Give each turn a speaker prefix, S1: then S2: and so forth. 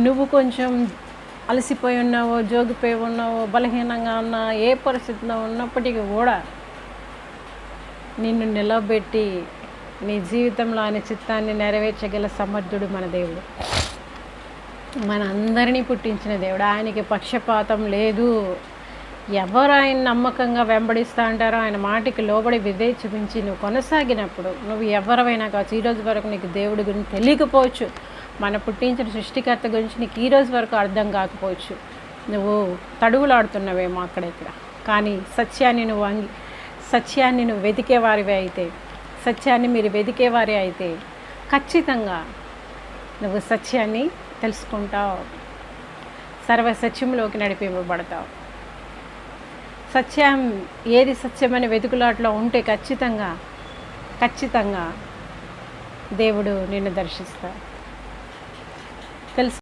S1: నువ్వు కొంచెం అలసిపోయి ఉన్నావో, జోగిపోయి ఉన్నావో, బలహీనంగా ఉన్నా, ఏ పరిస్థితిలో ఉన్నప్పటికీ కూడా నిన్ను నిలబెట్టి నీ జీవితంలో ఆయన చిత్తాన్ని నెరవేర్చగల సమర్థుడు మన దేవుడు. మన అందరినీ పుట్టించిన దేవుడు. ఆయనకి పక్షపాతం లేదు. ఎవరు ఆయన నమ్మకంగా వెంబడిస్తూ అంటారో, ఆయన మాటకి లోబడి విధేయత చూపించి నువ్వు కొనసాగినప్పుడు, నువ్వు ఎవరివైనా కావచ్చు. ఈరోజు వరకు నీకు దేవుడి గురించి తెలియకపోవచ్చు, మన పుట్టించిన సృష్టికర్త గురించి నీకు ఈరోజు వరకు అర్థం కాకపోవచ్చు. నువ్వు తడువులాడుతున్నవేమో అక్కడెక్కడ. కానీ సత్యాన్ని నువ్వు వెతికేవారివే అయితే, సత్యాన్ని మీరు వెతికేవారే అయితే ఖచ్చితంగా నువ్వు సత్యాన్ని తెలుసుకుంటావు, సర్వసత్యంలోకి నడిపింపబడతావు. సత్యం ఏది సత్యమని వెతుకులాట్లో ఉంటే ఖచ్చితంగా దేవుడు నిన్ను దర్శిస్తాడు. తెలుసు.